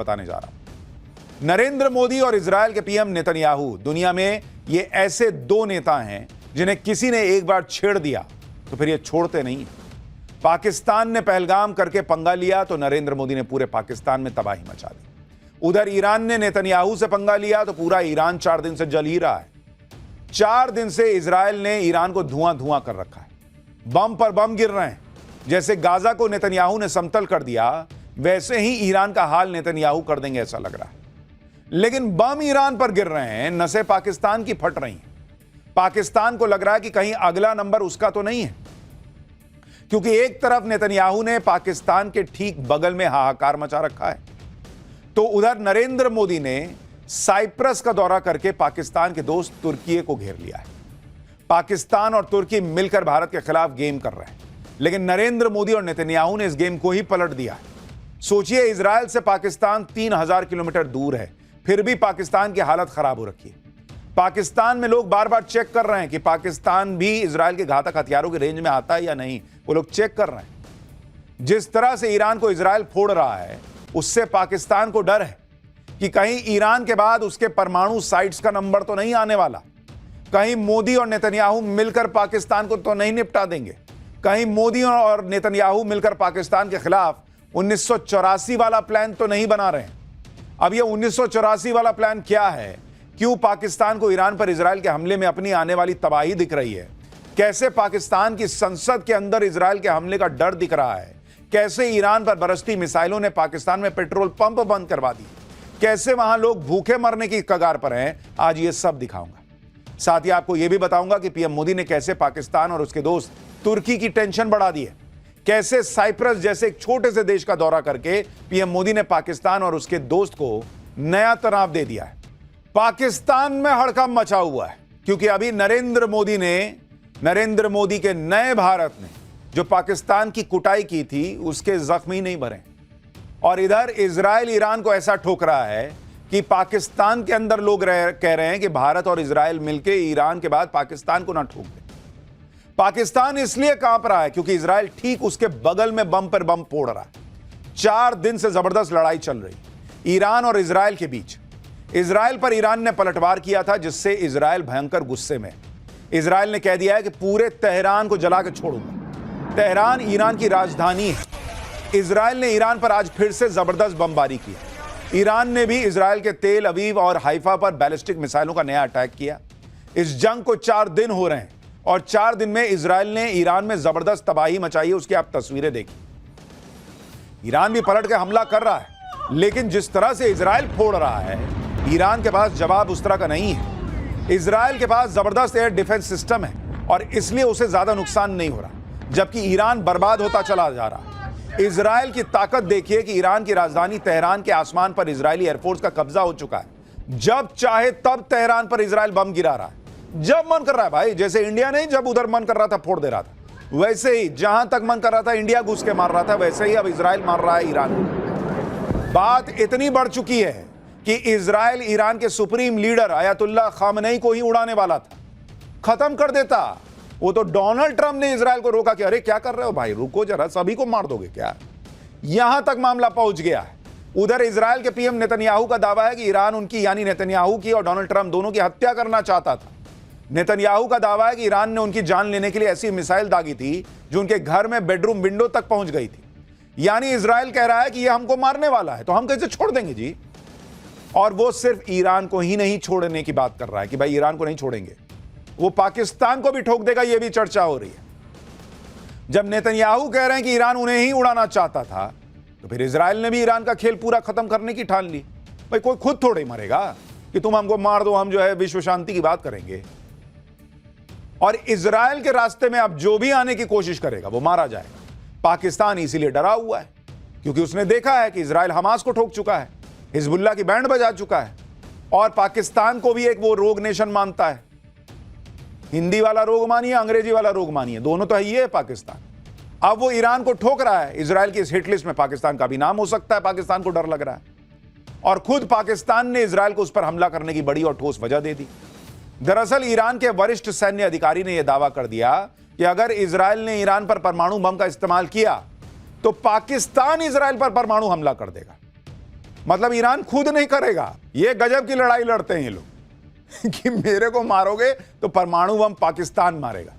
बताने जा रहा हूं। नरेंद्र मोदी और इजराइल के पीएम नेतन्याहू दुनिया में ये ऐसे दो नेता हैं जिन्हें किसी ने एक बार छेड़ दिया तो फिर ये छोड़ते नहीं। पाकिस्तान ने पहलगाम करके पंगा लिया तो नरेंद्र मोदी ने पूरे पाकिस्तान में तबाही मचा दी। उधर ईरान ने नेतन्याहू से पंगा लिया तो पूरा ईरान 4 दिन से जल ही रहा है। 4 दिन से इजराइल ने ईरान को धुआं धुआं कर रखा है। बम पर बम गिर रहे हैं। जैसे गाजा को नेतन्याहू ने समतल कर दिया, वैसे ही ईरान का हाल नेतन्याहू कर देंगे ऐसा लग रहा है। लेकिन बम ईरान पर गिर रहे हैं, नसें पाकिस्तान की फट रही हैं। पाकिस्तान को लग रहा है कि कहीं अगला नंबर उसका तो नहीं है, क्योंकि एक तरफ नेतन्याहू ने पाकिस्तान के ठीक बगल में हाहाकार मचा रखा है, तो उधर नरेंद्र मोदी ने साइप्रस का दौरा करके पाकिस्तान के दोस्त तुर्की को घेर लिया है। पाकिस्तान और तुर्की मिलकर भारत के खिलाफ गेम कर रहे हैं, लेकिन नरेंद्र मोदी और नेतन्याहू ने इस गेम को ही पलट दिया है। सोचिए, इजराइल से पाकिस्तान 3000 किलोमीटर दूर है, फिर भी पाकिस्तान की हालत खराब हो रखी है। पाकिस्तान में लोग बार बार चेक कर रहे हैं कि पाकिस्तान भी इजराइल के घातक हथियारों की रेंज में आता है या नहीं। वो लोग चेक कर रहे हैं। जिस तरह से ईरान को इजराइल फोड़ रहा है, उससे पाकिस्तान को डर है कि कहीं ईरान के बाद उसके परमाणु साइट्स का नंबर तो नहीं आने वाला। कहीं मोदी और नेतन्याहू मिलकर पाकिस्तान को तो नहीं निपटा देंगे। कहीं मोदी और नेतन्याहू मिलकर पाकिस्तान के खिलाफ 1984 वाला प्लान तो नहीं बना रहे हैं। अब यह 1984 वाला प्लान क्या है? क्यों पाकिस्तान को ईरान पर इजराइल के हमले में अपनी आने वाली तबाही दिख रही है? कैसे पाकिस्तान की संसद के अंदर इजराइल के हमले का डर दिख रहा है? कैसे ईरान पर बरसती मिसाइलों ने पाकिस्तान में पेट्रोल पंप बंद करवा दिए? कैसे वहां लोग भूखे मरने की कगार पर हैं? आज ये सब दिखाऊंगा। साथ ही आपको यह भी बताऊंगा कि पीएम मोदी ने कैसे पाकिस्तान और उसके दोस्त तुर्की की टेंशन बढ़ा दी है। कैसे साइप्रस जैसे एक छोटे से देश का दौरा करके पीएम मोदी ने पाकिस्तान और उसके दोस्त को नया तनाव दे दिया है। पाकिस्तान में हड़कंप मचा हुआ है, क्योंकि अभी नरेंद्र मोदी के नए भारत ने जो पाकिस्तान की कुटाई की थी, उसके जख्म ही नहीं भरे। और इधर इजराइल ईरान को ऐसा ठोक रहा है कि पाकिस्तान के अंदर लोग कह रहे हैं कि भारत और इजराइल मिलकर ईरान के बाद पाकिस्तान को ना ठोक दे। पाकिस्तान इसलिए कांप रहा है क्योंकि इजराइल ठीक उसके बगल में बम पर बम फोड़ रहा है। 4 दिन से जबरदस्त लड़ाई चल रही ईरान और इजराइल के बीच। इजराइल पर ईरान ने पलटवार किया था, जिससे इजराइल भयंकर गुस्से में। इजराइल ने कह दिया है कि पूरे तेहरान को जला के छोड़ूंगा। तेहरान ईरान की राजधानी है। इजराइल ने ईरान पर आज फिर से जबरदस्त बमबारी की। ईरान ने भी इजराइल के तेल अवीव और हाइफा पर बैलिस्टिक मिसाइलों का नया अटैक किया। इस जंग को 4 दिन हो रहे हैं और 4 दिन में इजराइल ने ईरान में जबरदस्त तबाही मचाई है। उसकी आप तस्वीरें देखिए। ईरान भी पलट के हमला कर रहा है, लेकिन जिस तरह से इजराइल फोड़ रहा है, ईरान के पास जवाब उस तरह का नहीं है। इजराइल के पास जबरदस्त एयर डिफेंस सिस्टम है और इसलिए उसे ज्यादा नुकसान नहीं हो रहा, जबकि ईरान बर्बाद होता चला जा रहा है। इजराइल की ताकत देखिए कि ईरान की राजधानी तेहरान के आसमान पर इजरायली एयरफोर्स का कब्जा हो चुका है। जब चाहे तब तेहरान पर इजराइल बम गिरा रहा है, जब मन कर रहा है। भाई, जैसे इंडिया नहीं जब उधर मन कर रहा था फोड़ दे रहा था, वैसे ही जहां तक मन कर रहा था इंडिया घुस के मार रहा था, वैसे ही अब इजराइल मार रहा है ईरान को। बात इतनी बढ़ चुकी है कि इजराइल ईरान के सुप्रीम लीडर अयतुल्ला खामनेई को ही उड़ाने वाला था, खत्म कर देता। वो तो डोनाल्ड ट्रंप ने इजराइल को रोका कि अरे क्या कर रहे हो भाई, रुको जरा, सभी को मार दोगे क्या? यहां तक मामला पहुंच गया है। उधर इजराइल के पीएम नेतन्याहू का दावा है कि ईरान उनकी, यानी नेतन्याहू की और डोनाल्ड ट्रंप दोनों की हत्या करना चाहता था। नेतन्याहू का दावा है कि ईरान ने उनकी जान लेने के लिए ऐसी मिसाइल दागी थी जो उनके घर में बेडरूम विंडो तक पहुंच गई थी। यानी इजराइल कह रहा है कि यह हमको मारने वाला है, तो हम कैसे छोड़ देंगे जी? और वो सिर्फ ईरान को ही नहीं छोड़ने की बात कर रहा है कि भाई ईरान को नहीं छोड़ेंगे, वो पाकिस्तान को भी ठोक देगा। यह भी चर्चा हो रही है। जब नेतन्याहू कह रहे हैं कि ईरान उन्हें ही उड़ाना चाहता था, तो फिर इजराइल ने भी ईरान का खेल पूरा खत्म करने की ठान ली। भाई, कोई खुद थोड़े मरेगा कि तुम हमको मार दो, हम जो है विश्व शांति की बात करेंगे। और इजराइल के रास्ते में अब जो भी आने की कोशिश करेगा वो मारा जाएगा। पाकिस्तान इसीलिए डरा हुआ है क्योंकि उसने देखा है कि इजराइल हमास को ठोक चुका है, हिजबुल्लाह की बैंड बजा चुका है, और पाकिस्तान को भी एक वो रोग नेशन मानता है। हिंदी वाला रोग मानिए, अंग्रेजी वाला रोग मानिए, दोनों तो है ही है पाकिस्तान। अब वो ईरान को ठोक रहा है। इजराइल की इस हिट लिस्ट में पाकिस्तान का भी नाम हो सकता है। पाकिस्तान को डर लग रहा है और खुद पाकिस्तान ने इजराइल को उस पर हमला करने की बड़ी और ठोस वजह दे दी। दरअसल ईरान के वरिष्ठ सैन्य अधिकारी ने यह दावा कर दिया कि अगर इजराइल ने ईरान पर परमाणु बम का इस्तेमाल किया तो पाकिस्तान इजराइल पर परमाणु हमला कर देगा। मतलब ईरान खुद नहीं करेगा। ये गजब की लड़ाई लड़ते हैं ये लोग कि मेरे को मारोगे तो परमाणु बम पाकिस्तान मारेगा।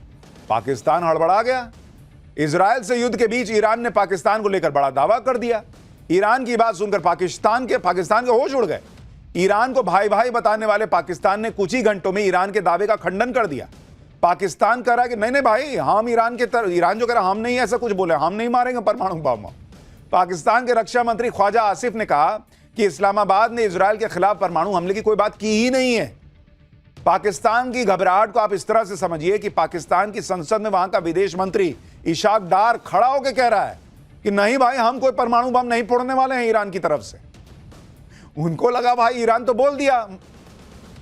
पाकिस्तान हड़बड़ा गया। इजराइल से युद्ध के बीच ईरान ने पाकिस्तान को लेकर बड़ा दावा कर दिया। ईरान की बात सुनकर पाकिस्तान के होश उड़ गए। ईरान को भाई भाई बताने वाले पाकिस्तान ने कुछ ही घंटों में ईरान के दावे का खंडन कर दिया। पाकिस्तान कह रहा है कि नहीं नहीं भाई, हम ईरान जो कह रहा हम नहीं ऐसा कुछ बोले, हम नहीं मारेंगे परमाणु बम। पाकिस्तान के रक्षा मंत्री ख्वाजा आसिफ ने कहा कि इस्लामाबाद ने इजराइल के खिलाफ परमाणु हमले की कोई बात की ही नहीं है। पाकिस्तान की घबराहट को आप इस तरह से समझिए कि पाकिस्तान की संसद में वहां का विदेश मंत्री इशाक डार खड़ा होकर कह रहा है कि नहीं भाई, हम कोई परमाणु बम नहीं फोड़ने वाले हैं ईरान की तरफ से। उनको लगा भाई ईरान तो बोल दिया,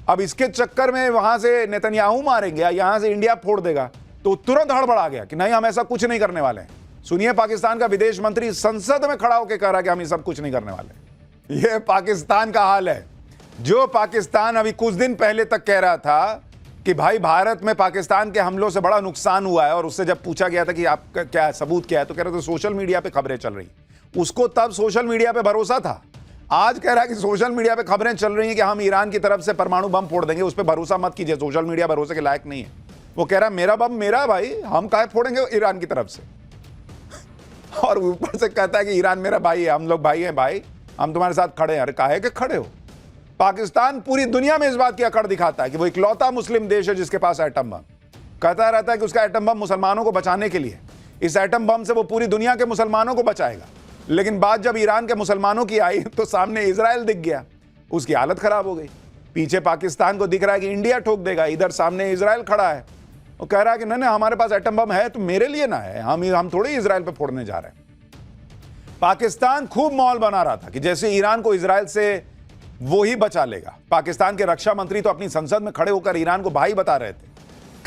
अब इसके चक्कर में वहां से नेतन्याहू मारेंगे या यहां से इंडिया फोड़ देगा, तो तुरंत हड़बड़ा गया कि नहीं, हम ऐसा कुछ नहीं करने वाले हैं। सुनिए, पाकिस्तान का विदेश मंत्री संसद में खड़ा होकर कह रहा है कि हम ये सब कुछ नहीं करने वाले। ये पाकिस्तान का हाल है। जो पाकिस्तान अभी कुछ दिन पहले तक कह रहा था कि भाई भारत में पाकिस्तान के हमलों से बड़ा नुकसान हुआ है, और उससे जब पूछा गया था कि आपका क्या सबूत क्या है, तो कह रहे थे सोशल मीडिया पे खबरें चल रही। उसको तब सोशल मीडिया पे भरोसा था। आज कह रहा है कि सोशल मीडिया पे खबरें चल रही हैं कि हम ईरान की तरफ से परमाणु बम फोड़ देंगे, उस पर भरोसा मत कीजिए, सोशल मीडिया भरोसे के लायक नहीं है। वो कह रहा है मेरा बम मेरा भाई, हम काहे फोड़ेंगे ईरान की तरफ से। और ऊपर से कहता है कि ईरान मेरा भाई है, हम लोग भाई हैं भाई, हम तुम्हारे साथ खड़े हैं। अरे काहे के खड़े हो? पाकिस्तान पूरी दुनिया में इस बात की अकड़ दिखाता है कि वो इकलौता मुस्लिम देश है जिसके पास एटम बम। कहता रहता है कि उसका एटम बम मुसलमानों को बचाने के लिए, इस एटम बम से वो पूरी दुनिया के मुसलमानों को बचाएगा। लेकिन बात जब ईरान के मुसलमानों की आई तो सामने इजराइल दिख गया, उसकी हालत खराब हो गई। पीछे पाकिस्तान को दिख रहा है कि इंडिया ठोक देगा, इधर सामने इजराइल खड़ा है, वो कह रहा है कि नहीं नहीं, हमारे पास एटम बम है तो मेरे लिए ना है, हम थोड़ी इजराइल पे फोड़ने जा रहे हैं। पाकिस्तान खूब माहौल बना रहा था कि जैसे ईरान को इजराइल से वो ही बचा लेगा। पाकिस्तान के रक्षा मंत्री तो अपनी संसद में खड़े होकर ईरान को भाई बता रहे थे,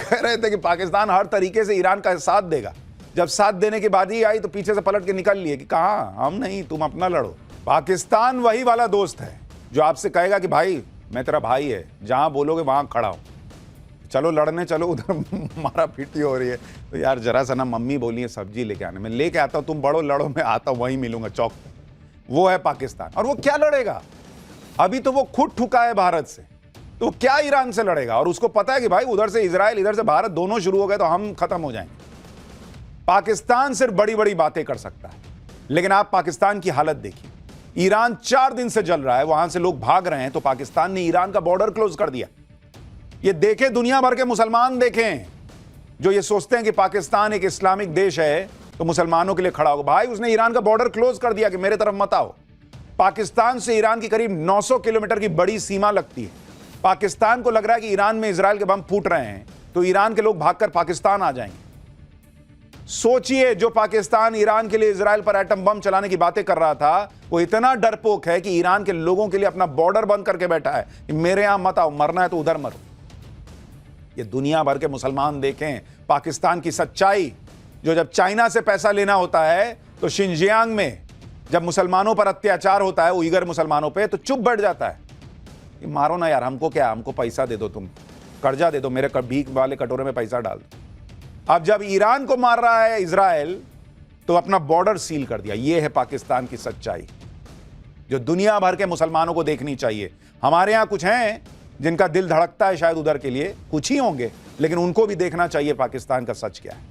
कह रहे थे कि पाकिस्तान हर तरीके से ईरान का साथ देगा। जब साथ देने की बात ही आई तो पीछे से पलट के निकल लिए कि कहाँ, हम नहीं, तुम अपना लड़ो। पाकिस्तान वही वाला दोस्त है जो आपसे कहेगा कि भाई मैं तेरा भाई है, जहां बोलोगे वहां खड़ा हूं, चलो लड़ने चलो, उधर मारा पीटी हो रही है तो यार जरा सा ना मम्मी बोली है सब्जी लेके आने, मैं लेके आता हूं, तुम बड़ो लड़ो, मैं आता हूं, वहीं मिलूंगा चौक पे। वो है पाकिस्तान। और वो क्या लड़ेगा? अभी तो वो खुद ठुका है भारत से, तो क्या ईरान से लड़ेगा? और उसको पता है कि भाई उधर से इजराइल, इधर से भारत, दोनों शुरू हो गए तो हम खत्म हो जाएंगे। पाकिस्तान सिर्फ बड़ी बड़ी बातें कर सकता है, लेकिन आप पाकिस्तान की हालत देखिए। ईरान 4 दिन से जल रहा है, वहां से लोग भाग रहे हैं, तो पाकिस्तान ने ईरान का बॉर्डर क्लोज कर दिया। ये देखे दुनिया भर के मुसलमान देखें जो ये सोचते हैं कि पाकिस्तान एक इस्लामिक देश है तो मुसलमानों के लिए खड़ा होगा। भाई उसने ईरान का बॉर्डर क्लोज कर दिया कि मेरे तरफ मत आओ। पाकिस्तान से ईरान की करीब 900 किलोमीटर की बड़ी सीमा लगती है। पाकिस्तान को लग रहा है कि ईरान में इजराइल के बम फूट रहे हैं तो ईरान के लोग भागकर पाकिस्तान आ जाएंगे। सोचिए, जो पाकिस्तान ईरान के लिए इजराइल पर एटम बम चलाने की बातें कर रहा था, वो इतना डरपोक है कि ईरान के लोगों के लिए अपना बॉर्डर बंद करके बैठा है कि मेरे यहां मत आओ, मरना है तो उधर मरो। ये दुनिया भर के मुसलमान देखें पाकिस्तान की सच्चाई। जो जब चाइना से पैसा लेना होता है तो शिनजियांग में जब मुसलमानों पर अत्याचार होता है, उइगर मुसलमानों पे, तो चुप बैठ जाता है कि मारो ना यार, हमको क्या, हमको पैसा दे दो, तुम कर्जा दे दो, मेरे भीख वाले कटोरे में पैसा डाल दो। अब जब ईरान को मार रहा है इजराइल तो अपना बॉर्डर सील कर दिया। यह है पाकिस्तान की सच्चाई जो दुनिया भर के मुसलमानों को देखनी चाहिए। हमारे यहां कुछ हैं जिनका दिल धड़कता है शायद उधर के लिए, कुछ ही होंगे, लेकिन उनको भी देखना चाहिए पाकिस्तान का सच क्या है।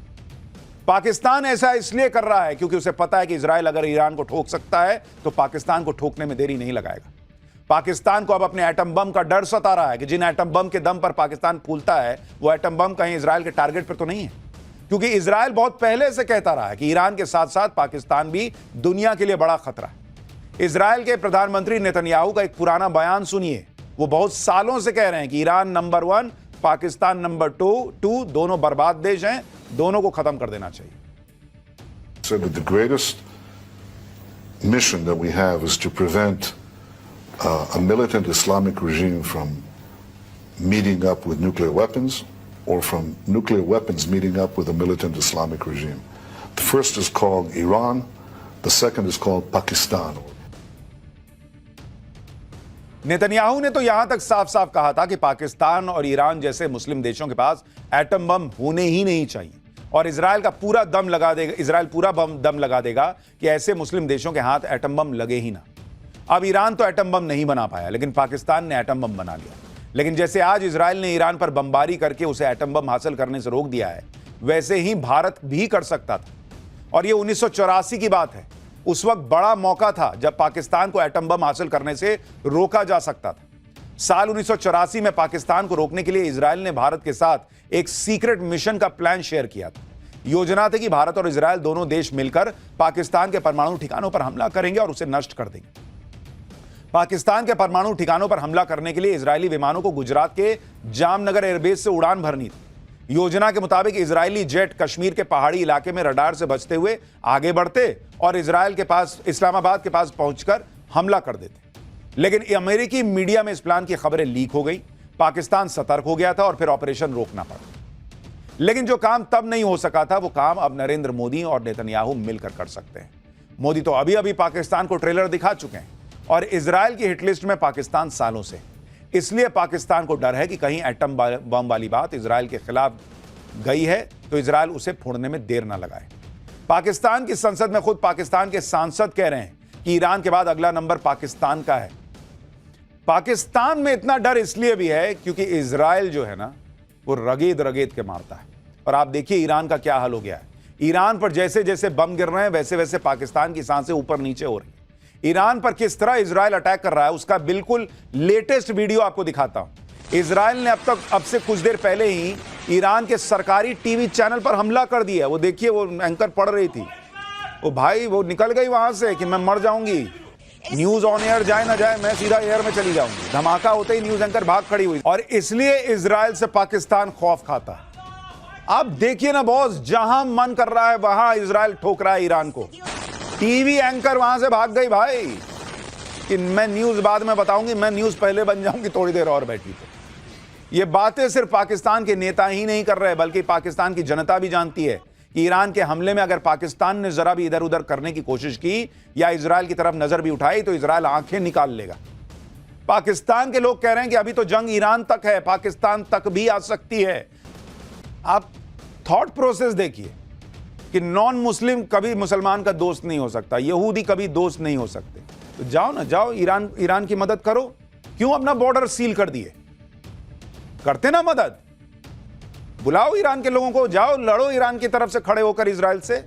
पाकिस्तान ऐसा इसलिए कर रहा है क्योंकि उसे पता है कि इजराइल अगर ईरान को ठोक सकता है तो पाकिस्तान को ठोकने में देरी नहीं लगाएगा। पाकिस्तान को अब अपने एटम बम का डर सता रहा है कि जिन एटम बम के दम पर पाकिस्तान फूलता है वो एटम बम कहीं इजराइल के टारगेट पर तो नहीं है, क्योंकि इजराइल बहुत पहले से कहता रहा है कि ईरान के साथ साथ पाकिस्तान भी दुनिया के लिए बड़ा खतरा है। इजराइल के प्रधानमंत्री नेतन्याहू का एक पुराना बयान सुनिए। वो बहुत सालों से कह रहे हैं कि ईरान नंबर 1, पाकिस्तान नंबर 2, दोनों बर्बाद देश हैं, दोनों को खत्म कर देना चाहिए। So the greatest mission that we have is to prevent a militant Islamic regime from meeting up with nuclear weapons or from nuclear weapons meeting up with a militant Islamic regime. The first is called Iran, the second is called Pakistan. Netanyahu ने तो यहां तक साफ साफ कहा था कि पाकिस्तान और ईरान जैसे मुस्लिम देशों के पास एटम बम होने ही नहीं चाहिए, और इजराइल पूरा दम लगा देगा कि ऐसे मुस्लिम देशों के हाथ एटम बम लगे ही ना। अब ईरान तो एटम बम नहीं बना पाया, लेकिन पाकिस्तान ने एटम बम बना लिया। लेकिन जैसे आज इजराइल ने ईरान पर बमबारी करके उसे एटम बम हासिल करने से रोक दिया है, वैसे ही भारत भी कर सकता था। और यह 1984 की बात है। उस वक्त बड़ा मौका था जब पाकिस्तान को एटम बम हासिल करने से रोका जा सकता था। साल 1984 में पाकिस्तान को रोकने के लिए इजराइल ने भारत के साथ एक सीक्रेट मिशन का प्लान शेयर किया था। योजना थी कि भारत और इजराइल दोनों देश मिलकर पाकिस्तान के परमाणु ठिकानों पर हमला करेंगे और उसे नष्ट कर देंगे। पाकिस्तान के परमाणु ठिकानों पर हमला करने के लिए इजरायली विमानों को गुजरात के जामनगर एयरबेस से उड़ान भरनी थी। योजना के मुताबिक इजरायली जेट कश्मीर के पहाड़ी इलाके में रडार से बचते हुए आगे बढ़ते और इस्लामाबाद के पास पहुंचकर हमला कर देते। लेकिन अमेरिकी मीडिया में इस प्लान की खबरें लीक हो गई। पाकिस्तान सतर्क हो गया था और फिर ऑपरेशन रोकना पड़ा। लेकिन जो काम तब नहीं हो सका था, वो काम अब नरेंद्र मोदी और नेतन्याहू मिलकर कर सकते हैं। मोदी तो अभी अभी पाकिस्तान को ट्रेलर दिखा चुके हैं और इजराइल की हिटलिस्ट में पाकिस्तान सालों से। इसलिए पाकिस्तान को डर है कि कहीं एटम बम वाली बात इजराइल के खिलाफ गई है तो इजराइल उसे फोड़ने में देर ना लगाए। पाकिस्तान की संसद में खुद पाकिस्तान के सांसद कह रहे हैं कि ईरान के बाद अगला नंबर पाकिस्तान का है। पाकिस्तान में इतना डर इसलिए भी है क्योंकि इजराइल जो है ना, वो रगेद रगेद के मारता है। और आप देखिए ईरान का क्या हाल हो गया है। ईरान पर जैसे जैसे बम गिर रहे हैं, वैसे वैसे पाकिस्तान की सांसें ऊपर नीचे हो रही हैं। ईरान पर किस तरह इजराइल अटैक कर रहा है, उसका बिल्कुल लेटेस्ट वीडियो आपको दिखाता हूं। इजराइल ने अब से कुछ देर पहले ही ईरान के सरकारी टीवी चैनल पर हमला कर दिया। वो देखिए, वो एंकर पढ़ रही थी, वो भाई वो निकल गई वहां से कि मैं मर जाऊंगी, न्यूज ऑन एयर जाए ना जाए, मैं सीधा एयर में चली जाऊंगी। धमाका होते ही न्यूज एंकर भाग खड़ी हुई। और इसलिए इजराइल से पाकिस्तान खौफ खाता है। आप देखिए ना बॉस, जहां मन कर रहा है वहां इजराइल ठोक रहा है ईरान को। टीवी एंकर वहां से भाग गई भाई कि मैं न्यूज बाद में बताऊंगी, मैं न्यूज पहले बन जाऊंगी, थोड़ी देर और बैठी। तो ये बातें सिर्फ पाकिस्तान के नेता ही नहीं कर रहे, बल्कि पाकिस्तान की जनता भी जानती है कि ईरान के हमले में अगर पाकिस्तान ने जरा भी इधर उधर करने की कोशिश की या इजराइल की तरफ नजर भी उठाई तो इजराइल आंखें निकाल लेगा। पाकिस्तान के लोग कह रहे हैं कि अभी तो जंग ईरान तक है, पाकिस्तान तक भी आ सकती है। आप थॉट प्रोसेस देखिए कि नॉन मुस्लिम कभी मुसलमान का दोस्त नहीं हो सकता, यहूदी कभी दोस्त नहीं हो सकते। तो जाओ ना, जाओ ईरान की मदद करो। क्यों अपना बॉर्डर सील कर दिए? करते ना मदद, बुलाओ ईरान के लोगों को, जाओ लड़ो ईरान की तरफ से खड़े होकर इजराइल से।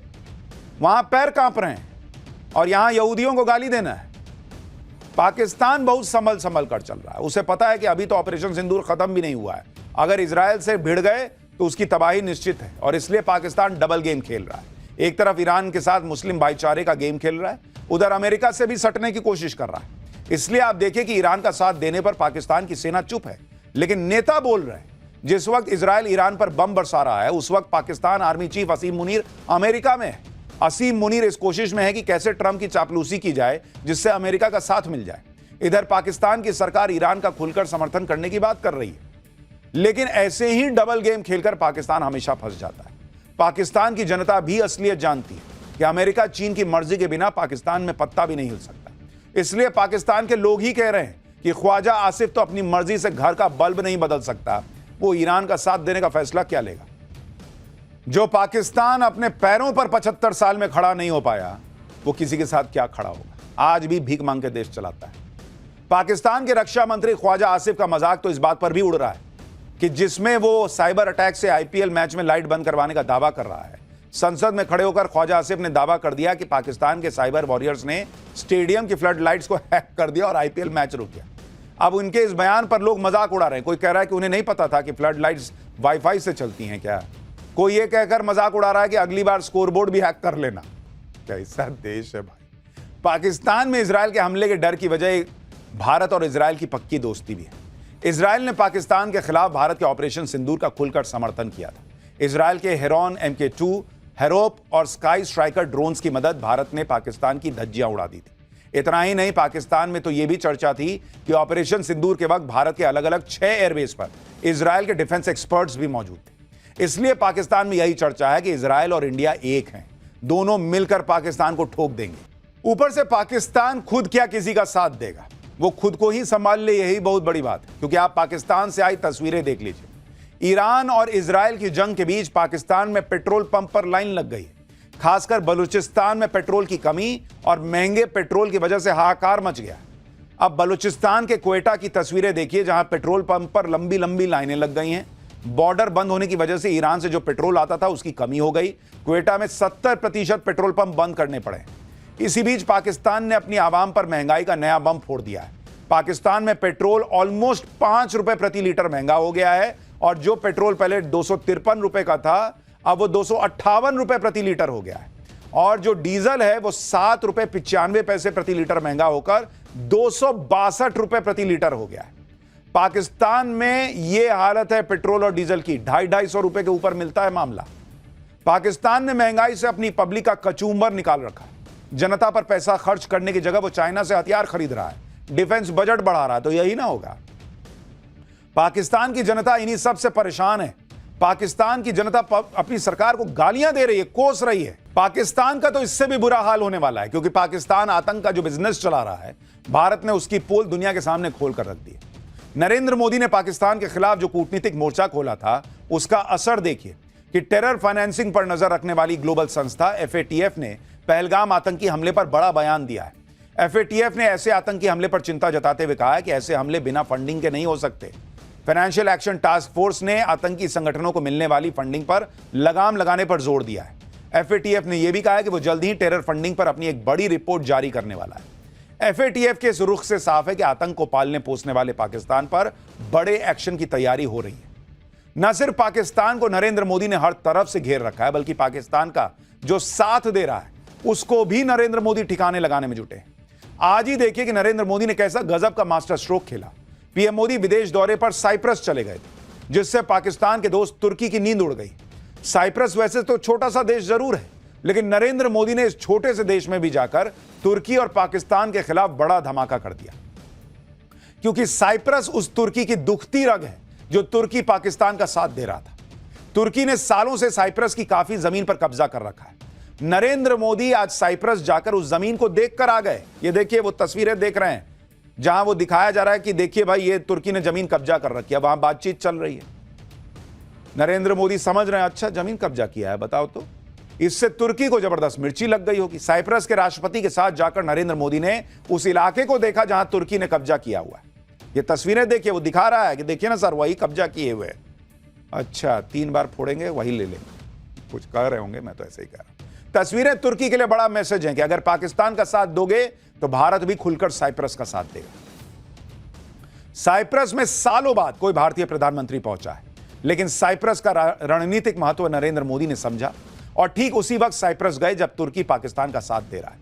वहां पैर कांप रहे हैं और यहां यहूदियों को गाली देना है। पाकिस्तान बहुत संभल कर चल रहा है। उसे पता है कि अभी तो ऑपरेशन सिंदूर खत्म भी नहीं हुआ है। अगर इजराइल से भिड़ गए तो उसकी तबाही निश्चित है। और इसलिए पाकिस्तान डबल गेम खेल रहा है। एक तरफ ईरान के साथ मुस्लिम भाईचारे का गेम खेल रहा है, उधर अमेरिका से भी सटने की कोशिश कर रहा है। इसलिए आप देखिए कि ईरान का साथ देने पर पाकिस्तान की सेना चुप है, लेकिन नेता बोल रहे हैं। जिस वक्त इजराइल ईरान पर बम बरसा रहा है, उस वक्त पाकिस्तान आर्मी चीफ असीम मुनीर अमेरिका में है। असीम मुनीर इस कोशिश में है कि कैसे ट्रंप की चापलूसी की जाए जिससे अमेरिका का साथ मिल जाए। इधर पाकिस्तान की सरकार ईरान का खुलकर समर्थन करने की बात कर रही है। लेकिन ऐसे ही डबल गेम खेलकर पाकिस्तान हमेशा फंस जाता है। पाकिस्तान की जनता भी असलियत जानती है कि अमेरिका चीन की मर्जी के बिना पाकिस्तान में पत्ता भी नहीं हिल सकता। इसलिए पाकिस्तान के लोग ही कह रहे हैं कि ख्वाजा आसिफ तो अपनी मर्जी से घर का बल्ब नहीं बदल सकता, वो ईरान का साथ देने का फैसला क्या लेगा? जो पाकिस्तान अपने पैरों पर 75 साल में खड़ा नहीं हो पाया, वो किसी के साथ क्या खड़ा होगा? आज भी भीख मांग के देश चलाता है। पाकिस्तान के रक्षा मंत्री ख्वाजा आसिफ का मजाक तो इस बात पर भी उड़ रहा है कि जिसमें वो साइबर अटैक से आईपीएल मैच में लाइट बंद करवाने का दावा कर रहा है। संसद में खड़े होकर ख्वाजा आसिफ ने दावा कर दिया कि पाकिस्तान के साइबर वॉरियर्स ने स्टेडियम की फ्लड लाइट्स को हैक कर दिया और आईपीएल मैच रुक गया। अब उनके इस बयान पर लोग मजाक उड़ा रहे हैं। कोई कह रहा है कि उन्हें नहीं पता था कि फ्लड लाइट्स वाईफाई से चलती हैं क्या। कोई ये कहकर मजाक उड़ा रहा है कि अगली बार स्कोरबोर्ड भी हैक कर लेना। कैसा देश है भाई। पाकिस्तान में इजराइल के हमले के डर की वजह भारत और इजराइल की पक्की दोस्ती भी है। इजराइल ने पाकिस्तान के खिलाफ भारत के ऑपरेशन सिंदूर का खुलकर समर्थन किया था। इजराइल के हेरॉन MK2 हेरोप और स्काई स्ट्राइकर ड्रोन्स की मदद भारत ने पाकिस्तान की धज्जियां उड़ा दी थी। इतना ही नहीं, पाकिस्तान में तो यह भी चर्चा थी कि ऑपरेशन सिंदूर के वक्त भारत के अलग अलग 6 एयरबेस पर इजराइल के डिफेंस एक्सपर्ट्स भी मौजूद थे। इसलिए पाकिस्तान में यही चर्चा है कि इजराइल और इंडिया एक हैं, दोनों मिलकर पाकिस्तान को ठोक देंगे। ऊपर से पाकिस्तान खुद क्या किसी का साथ देगा, वो खुद को ही संभाल ले, यही बहुत बड़ी बात है। क्योंकि आप पाकिस्तान से आई तस्वीरें देख लीजिए। ईरान और इजराइल की जंग के बीच पाकिस्तान में पेट्रोल पंप पर लाइन लग गई। खासकर बलूचिस्तान में पेट्रोल की कमी और महंगे पेट्रोल की वजह से हाहाकार मच गया। अब बलूचिस्तान के क्वेटा की तस्वीरें देखिए, जहां पेट्रोल पंप पर लंबी लंबी लाइनें लग गई हैं। बॉर्डर बंद होने की वजह से ईरान से जो पेट्रोल आता था उसकी कमी हो गई। क्वेटा में 70% पेट्रोल पंप बंद करने पड़े। इसी बीच पाकिस्तान ने अपनी आवाम पर महंगाई का नया बम फोड़ दिया है। पाकिस्तान में पेट्रोल ऑलमोस्ट 5 रुपए प्रति लीटर महंगा हो गया है और जो पेट्रोल पहले 253 रुपए का था अब वो 258 रुपए प्रति लीटर हो गया है। और जो डीजल है वो 7 रुपए 95 पैसे प्रति लीटर महंगा होकर 262 रुपए प्रति लीटर हो गया है। पाकिस्तान में यह हालत है पेट्रोल और डीजल की, 250-250 रुपए के ऊपर मिलता है मामला। पाकिस्तान ने महंगाई से अपनी पब्लिक का कचूमर निकाल रखा है। जनता पर पैसा खर्च करने की जगह वो चाइना से हथियार खरीद रहा है, डिफेंस बजट बढ़ा रहा है, तो यही ना होगा। पाकिस्तान की जनता इन्हीं सब से परेशान है। पाकिस्तान की जनता अपनी सरकार को गालियां दे रही है, कोस रही है। पाकिस्तान का तो इससे भी बुरा हाल होने वाला है, क्योंकि पाकिस्तान आतंक का जो बिजनेस चला रहा है, भारत ने उसकी पोल दुनिया के सामने खोल कर रख दी है। नरेंद्र मोदी ने पाकिस्तान के खिलाफ जो कूटनीतिक मोर्चा खोला था, उसका असर देखिए कि टेरर फाइनेंसिंग पर नजर रखने वाली ग्लोबल संस्था FATF ने पहलगाम आतंकी हमले पर बड़ा बयान दिया है। FATF ने ऐसे आतंकी हमले पर चिंता जताते हुए कहा है कि ऐसे हमले बिना फंडिंग के नहीं हो सकते। फाइनेंशियल एक्शन टास्क फोर्स ने आतंकी संगठनों को मिलने वाली फंडिंग पर लगाम लगाने पर जोर दिया है। FATF ने यह भी कहा है कि वो जल्द ही टेरर फंडिंग पर अपनी एक बड़ी रिपोर्ट जारी करने वाला है। FATF के इस रुख से साफ है कि आतंक को पालने पोसने वाले पाकिस्तान पर बड़े एक्शन की तैयारी हो रही है। न सिर्फ पाकिस्तान को नरेंद्र मोदी ने हर तरफ से घेर रखा है, बल्कि पाकिस्तान का जो साथ दे रहा है उसको भी नरेंद्र मोदी ठिकाने लगाने में जुटे। आज ही देखिए कि नरेंद्र मोदी ने कैसा गजब का मास्टर स्ट्रोक खेला। पीएम मोदी विदेश दौरे पर साइप्रस चले गए थे, जिससे पाकिस्तान के दोस्त तुर्की की नींद उड़ गई। साइप्रस वैसे तो छोटा सा देश जरूर है, लेकिन नरेंद्र मोदी ने इस छोटे से देश में भी जाकर तुर्की और पाकिस्तान के खिलाफ बड़ा धमाका कर दिया, क्योंकि साइप्रस उस तुर्की की दुखती रग है जो तुर्की पाकिस्तान का साथ दे रहा था। तुर्की ने सालों से साइप्रस की काफी जमीन पर कब्जा कर रखा है। नरेंद्र मोदी आज साइप्रस जाकर उस जमीन को देखकर आ गए। ये देखिए, वो तस्वीरें देख रहे हैं जहां वो दिखाया जा रहा है कि देखिए भाई, ये तुर्की ने जमीन कब्जा कर रखी है, वहां बातचीत चल रही है। नरेंद्र मोदी समझ रहे हैं, अच्छा जमीन कब्जा किया है, बताओ तो। इससे तुर्की को जबरदस्त मिर्ची लग गई होगी। साइप्रस के राष्ट्रपति के साथ जाकर नरेंद्र मोदी ने उस इलाके को देखा जहां तुर्की ने कब्जा किया हुआ है। ये तस्वीरें देखिए, वो दिखा रहा है कि देखिए ना सर, वही कब्जा किए हुए। अच्छा, 3 बार फोड़ेंगे वही ले लेंगे, कुछ कह रहे होंगे, मैं तो ऐसे ही कह रहा हूं। तस्वीरें तुर्की के लिए बड़ा मैसेज है कि अगर पाकिस्तान का साथ दोगे तो भारत भी खुलकर साइप्रस का साथ देगा। साइप्रस में सालों बाद कोई भारतीय प्रधानमंत्री पहुंचा है, लेकिन साइप्रस का रणनीतिक महत्व नरेंद्र मोदी ने समझा और ठीक उसी वक्त साइप्रस गए जब तुर्की पाकिस्तान का साथ दे रहा है।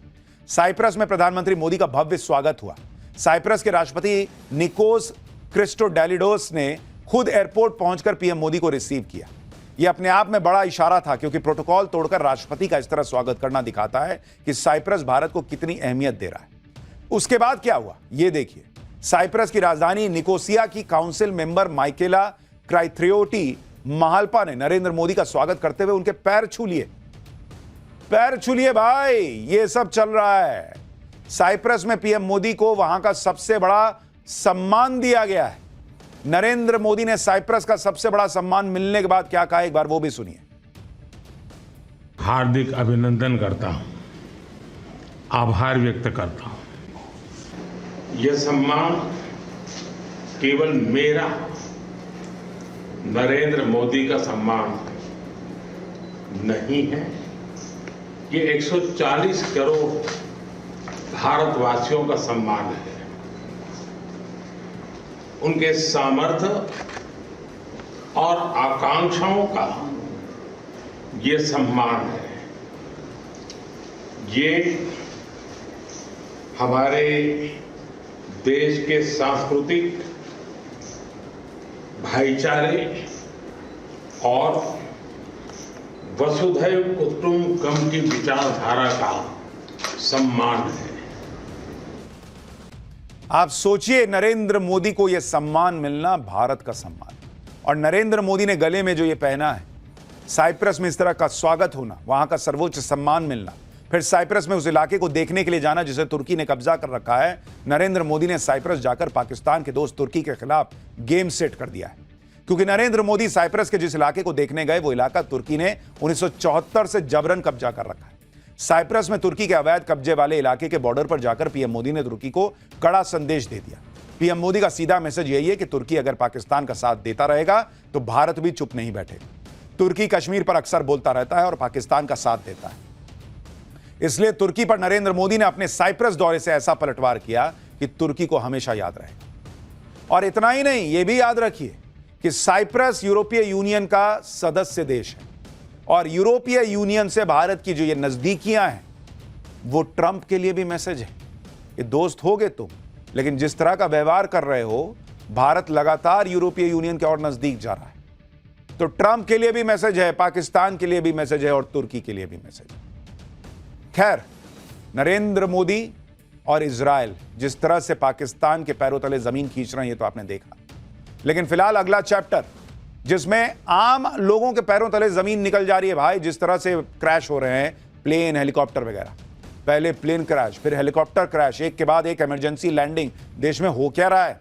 साइप्रस में प्रधानमंत्री मोदी का भव्य स्वागत हुआ। साइप्रस के राष्ट्रपति निकोस क्रिस्टोडैलिडोस ने खुद एयरपोर्ट पहुंचकर पीएम मोदी को रिसीव किया। यह अपने आप में बड़ा इशारा था, क्योंकि प्रोटोकॉल तोड़कर राष्ट्रपति का इस तरह स्वागत करना दिखाता है कि साइप्रस भारत को कितनी अहमियत दे रहा है। उसके बाद क्या हुआ, यह देखिए। साइप्रस की राजधानी निकोसिया की काउंसिल मेंबर माइकेला क्राइथ्रियोटी महाल्पा ने नरेंद्र मोदी का स्वागत करते हुए उनके पैर छू लिए। पैर छू लिए भाई, ये सब चल रहा है। साइप्रस में पीएम मोदी को वहां का सबसे बड़ा सम्मान दिया गया है। नरेंद्र मोदी ने साइप्रस का सबसे बड़ा सम्मान मिलने के बाद क्या कहा, एक बार वो भी सुनिए। हार्दिक अभिनंदन करता हूं, आभार व्यक्त करता हूं। यह सम्मान केवल मेरा, नरेंद्र मोदी का सम्मान नहीं है, ये 140 करोड़ भारतवासियों का सम्मान है। उनके सामर्थ्य और आकांक्षाओं का ये सम्मान है। ये हमारे देश के सांस्कृतिक भाईचारे और वसुधैव कुटुंबकम की विचारधारा का सम्मान है। आप सोचिए, नरेंद्र मोदी को यह सम्मान मिलना भारत का सम्मान, और नरेंद्र मोदी ने गले में जो ये पहना है, साइप्रस में इस तरह का स्वागत होना, वहां का सर्वोच्च सम्मान मिलना, फिर साइप्रस में उस इलाके को देखने के लिए जाना जिसे तुर्की ने कब्जा कर रखा है। नरेंद्र मोदी ने साइप्रस जाकर पाकिस्तान के दोस्त तुर्की के खिलाफ गेम सेट कर दिया है, क्योंकि नरेंद्र मोदी साइप्रस के जिस इलाके को देखने गए वो इलाका तुर्की ने 1974 से जबरन कब्जा कर रखा है। साइप्रस में तुर्की के अवैध कब्जे वाले इलाके के बॉर्डर पर जाकर पीएम मोदी ने तुर्की को कड़ा संदेश दे दिया। पीएम मोदी का सीधा मैसेज यही है कि तुर्की अगर पाकिस्तान का साथ देता रहेगा तो भारत भी चुप नहीं बैठेगा। तुर्की कश्मीर पर अक्सर बोलता रहता है और पाकिस्तान का साथ देता है, इसलिए तुर्की पर नरेंद्र मोदी ने अपने साइप्रस दौरे से ऐसा पलटवार किया कि तुर्की को हमेशा याद रहेगा। और इतना ही नहीं, यह भी याद रखिए कि साइप्रस यूरोपीय यूनियन का सदस्य देश है और यूरोपीय यूनियन से भारत की जो ये नजदीकियां हैं वो ट्रंप के लिए भी मैसेज है कि दोस्त होगे तुम, लेकिन जिस तरह का व्यवहार कर रहे हो, भारत लगातार यूरोपीय यूनियन के और नजदीक जा रहा है। तो ट्रंप के लिए भी मैसेज है, पाकिस्तान के लिए भी मैसेज है और तुर्की के लिए भी मैसेज है। खैर, नरेंद्र मोदी और इजराइल जिस तरह से पाकिस्तान के पैरों तले जमीन खींच रहे हैं ये तो आपने देखा, लेकिन फिलहाल अगला चैप्टर जिसमें आम लोगों के पैरों तले जमीन निकल जा रही है भाई, जिस तरह से क्रैश हो रहे हैं प्लेन, हेलीकॉप्टर वगैरह। पहले प्लेन क्रैश, फिर हेलीकॉप्टर क्रैश, एक के बाद एक इमरजेंसी लैंडिंग। देश में हो क्या रहा है?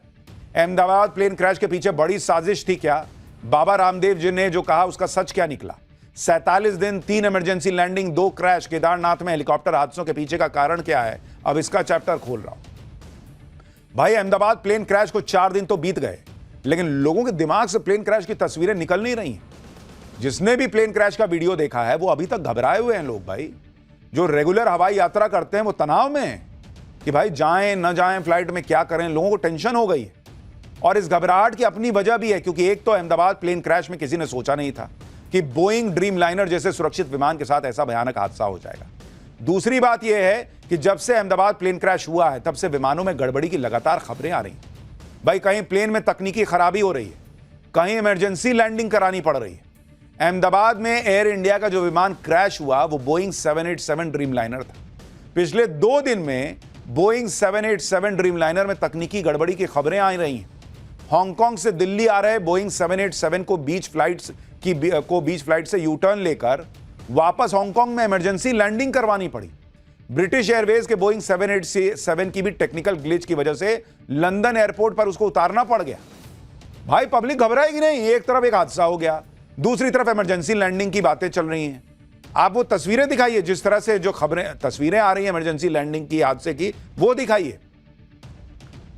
अहमदाबाद प्लेन क्रैश के पीछे बड़ी साजिश थी क्या? बाबा रामदेव जी ने जो कहा उसका सच क्या निकला? 47 दिन, 3 इमरजेंसी लैंडिंग, 2 क्रैश, केदारनाथ में हेलीकॉप्टर हादसों के पीछे का कारण क्या है? अब इसका चैप्टर खोल रहा हूं भाई। अहमदाबाद प्लेन क्रैश को 4 दिन तो बीत गए, लेकिन लोगों के दिमाग से प्लेन क्रैश की तस्वीरें निकल नहीं रही हैं। जिसने भी प्लेन क्रैश का वीडियो देखा है वो अभी तक घबराए हुए हैं लोग भाई। जो रेगुलर हवाई यात्रा करते हैं वो तनाव में है कि भाई जाएं न जाएं फ्लाइट में, क्या करें। लोगों को टेंशन हो गई है और इस घबराहट की अपनी वजह भी है, क्योंकि एक तो अहमदाबाद प्लेन क्रैश में किसी ने सोचा नहीं था कि बोइंग ड्रीम लाइनर जैसे सुरक्षित विमान के साथ ऐसा भयानक हादसा हो जाएगा। दूसरी बात यह है कि जब से अहमदाबाद प्लेन क्रैश हुआ है तब से विमानों में गड़बड़ी की लगातार खबरें आ रही हैं भाई। कहीं प्लेन में तकनीकी खराबी हो रही है, कहीं इमरजेंसी लैंडिंग करानी पड़ रही है। अहमदाबाद में एयर इंडिया का जो विमान क्रैश हुआ वो बोइंग 787 ड्रीम लाइनर था। पिछले 2 दिन में बोइंग 787 ड्रीम लाइनर में तकनीकी गड़बड़ी की खबरें आ रही हैं। हांगकांग से दिल्ली आ रहे बोइंग 787 को बीच फ्लाइट से यू टर्न लेकर वापस हांगकांग में इमरजेंसी लैंडिंग करवानी पड़ी। ब्रिटिश एयरवेज के बोइंग 787 की भी टेक्निकल ग्लिच की वजह से लंदन एयरपोर्ट पर उसको उतारना पड़ गया। भाई पब्लिक घबराएगी नहीं, एक तरफ एक हादसा हो गया, दूसरी तरफ इमरजेंसी लैंडिंग की बातें चल रही हैं। आप वो तस्वीरें दिखाइए, जिस तरह से जो तस्वीरें आ रही हैं इमरजेंसी लैंडिंग की, हादसे की, वो दिखाइए।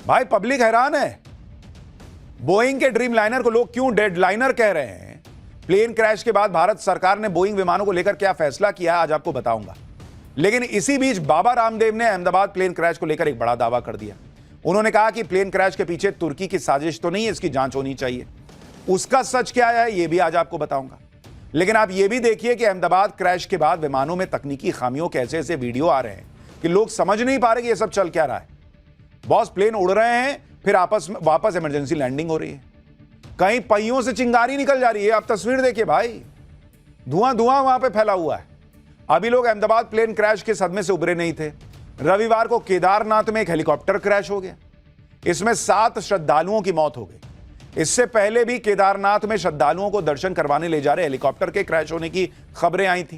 भाई पब्लिक हैरान है। बोइंग के ड्रीम लाइनर को लोग क्यों डेड लाइनर कह रहे हैं? प्लेन क्रैश के बाद भारत सरकार ने बोइंग विमानों को लेकर क्या फैसला किया आज आपको बताऊंगा। लेकिन इसी बीच बाबा रामदेव ने अहमदाबाद प्लेन क्रैश को लेकर एक बड़ा दावा कर दिया। उन्होंने कहा कि प्लेन क्रैश के पीछे तुर्की की साजिश तो नहीं है, इसकी जांच होनी चाहिए। उसका सच क्या है यह भी आज आपको बताऊंगा। लेकिन आप यह भी देखिए कि अहमदाबाद क्रैश के बाद विमानों में तकनीकी खामियों के ऐसे ऐसे वीडियो आ रहे हैं कि लोग समझ नहीं पा रहे कि यह सब चल क्या रहा है। बॉस प्लेन उड़ रहे हैं, फिर वापस इमरजेंसी लैंडिंग हो रही है, कहीं पहियों से चिंगारी निकल जा रही है। आप तस्वीर देखिए भाई, धुआं वहां पे फैला हुआ है। अभी लोग अहमदाबाद प्लेन क्रैश के सदमे से उबरे नहीं थे। रविवार को केदारनाथ में एक हेलीकॉप्टर क्रैश हो गया, इसमें 7 श्रद्धालुओं की मौत हो गई। इससे पहले भी केदारनाथ में श्रद्धालुओं को दर्शन करवाने ले जा रहे हेलीकॉप्टर के क्रैश होने की खबरें आई थी।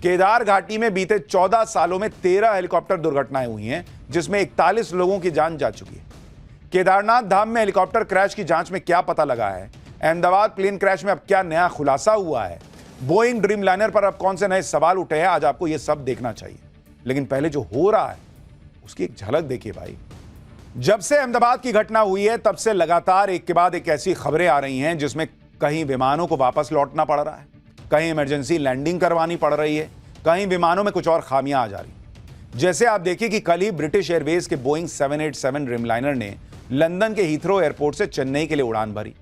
केदार घाटी में बीते 14 सालों में 13 हेलीकॉप्टर दुर्घटनाएं हुई हैं, जिसमें 41 लोगों की जान जा चुकी है। केदारनाथ धाम में हेलीकॉप्टर क्रैश की जांच में क्या पता लगा है? अहमदाबाद प्लेन क्रैश में अब क्या नया खुलासा हुआ है? बोइंग ड्रीम लाइनर पर अब कौन से नए सवाल उठे हैं? आज आपको यह सब देखना चाहिए। लेकिन पहले जो हो रहा है उसकी एक झलक देखिए भाई। जब से अहमदाबाद की घटना हुई है तब से लगातार एक के बाद एक ऐसी खबरें आ रही हैं जिसमें कहीं विमानों को वापस लौटना पड़ रहा है, कहीं इमरजेंसी लैंडिंग करवानी पड़ रही है, कहीं विमानों में कुछ और खामियां आ जा रही। जैसे आप देखिए कि कल ही ब्रिटिश एयरवेज के बोइंग 787 ड्रीम लाइनर ने लंदन के हीथ्रो एयरपोर्ट से चेन्नई के लिए उड़ान भरी,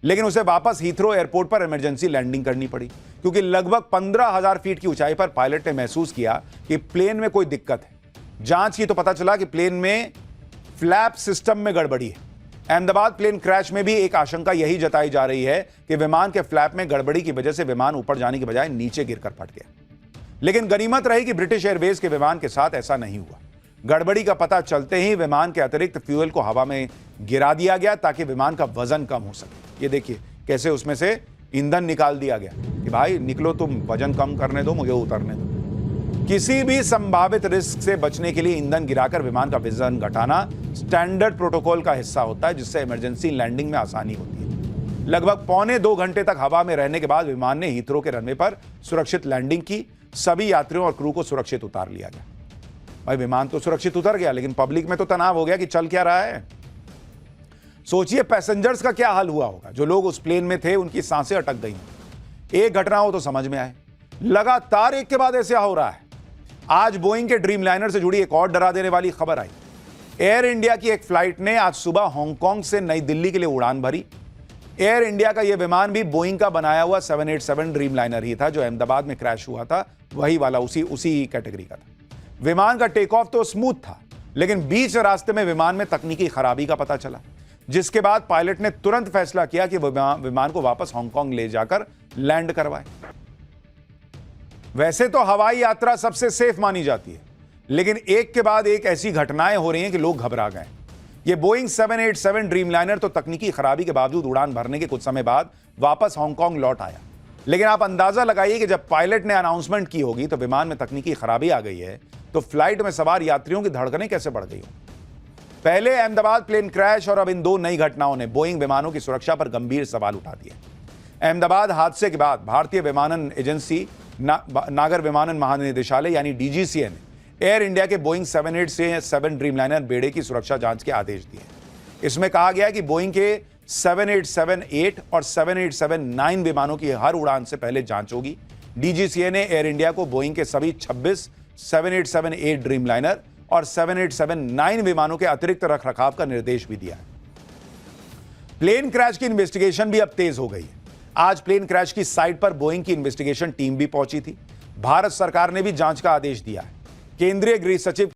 लेकिन उसे वापस हीथ्रो एयरपोर्ट पर इमरजेंसी लैंडिंग करनी पड़ी, क्योंकि लगभग 15,000 फीट की ऊंचाई पर पायलट ने महसूस किया कि प्लेन में कोई दिक्कत है। जांच की तो पता चला कि प्लेन में फ्लैप सिस्टम में गड़बड़ी है। अहमदाबाद प्लेन क्रैश में भी एक आशंका यही जताई जा रही है कि विमान के फ्लैप में गड़बड़ी की वजह से विमान ऊपर जाने की बजाय नीचे गिरकर फट गया। लेकिन गनीमत रही कि ब्रिटिश एयरवेज के विमान के साथ ऐसा नहीं हुआ। गड़बड़ी का पता चलते ही विमान के अतिरिक्त फ्यूल को हवा में गिरा दिया गया ताकि विमान का वजन कम हो सके। ये देखिए कैसे उसमें से ईंधन निकाल दिया गया कि भाई निकलो, तुम वजन कम करने दो, मुझे उतरने दो। किसी भी संभावित रिस्क से बचने के लिए ईंधन गिराकर विमान का वजन घटाना स्टैंडर्ड प्रोटोकॉल का हिस्सा होता है, जिससे इमरजेंसी लैंडिंग में आसानी होती है। लगभग 1.25 घंटे तक हवा में रहने के बाद विमान ने हीथ्रो के रनवे पर सुरक्षित लैंडिंग की। सभी यात्रियों और क्रू को सुरक्षित उतार लिया गया। भाई विमान तो सुरक्षित उतर गया, लेकिन पब्लिक में तो तनाव हो गया कि चल क्या रहा है। सोचिए पैसेंजर्स का क्या हाल हुआ होगा। जो लोग उस प्लेन में थे उनकी सांसें अटक गई। एक घटना हो तो समझ में आए, लगातार एक के बाद ऐसा हो रहा है। आज बोइंग के ड्रीमलाइनर से जुड़ी एक और डरा देने वाली खबर आई। एयर इंडिया की एक फ्लाइट ने आज सुबह हांगकांग से नई दिल्ली के लिए उड़ान भरी। एयर इंडिया का यह विमान भी बोइंग का बनाया हुआ 787 ड्रीमलाइनर ही था, जो अहमदाबाद में क्रैश हुआ था। वही वाला उसी कैटेगरी का था। विमान का टेक ऑफ तो स्मूथ था, लेकिन बीच रास्ते में विमान में तकनीकी खराबी का पता चला, जिसके बाद पायलट ने तुरंत फैसला किया कि विमान को वापस हांगकांग ले जाकर लैंड करवाए। वैसे तो हवाई यात्रा सबसे सेफ मानी जाती है, लेकिन एक के बाद एक ऐसी घटनाएं हो रही हैं कि लोग घबरा गए। ये बोइंग 787 ड्रीमलाइनर तो तकनीकी खराबी के बावजूद उड़ान भरने के कुछ समय बाद वापस हांगकांग लौट आया, लेकिन आप अंदाजा लगाइए कि जब पायलट ने अनाउंसमेंट की होगी तो विमान में तकनीकी खराबी आ गई है, तो फ्लाइट में सवार यात्रियों की धड़कनें कैसे बढ़ गई हों। पहले अहमदाबाद प्लेन क्रैश और अब इन दो नई घटनाओं ने बोइंग विमानों की सुरक्षा पर गंभीर सवाल उठा दिए। अहमदाबाद हादसे के बाद भारतीय विमानन एजेंसी नागर विमानन महानिदेशालय यानी डीजीसीए ने एयर इंडिया के बोइंग 787 ड्रीमलाइनर बेड़े की सुरक्षा जांच के आदेश दिए। इसमें कहा गया कि बोइंग के 787-8 और 787-9 विमानों की हर उड़ान से पहले जांच होगी। डीजीसीए ने एयर इंडिया को बोइंग के सभी 26 787-8 ड्रीमलाइनर और 787-9 विमानों के अतिरिक्त रखरखाव का निर्देश भी दिया है। प्लेन क्रैश की इन्वेस्टिगेशन भी अब तेज हो गई है। आज प्लेन क्रैश की साइट पर बोइंग की इन्वेस्टिगेशन टीम भी पहुंची थी। भारत सरकार ने भी जांच का आदेश दिया है। केंद्रीय गृह सचिव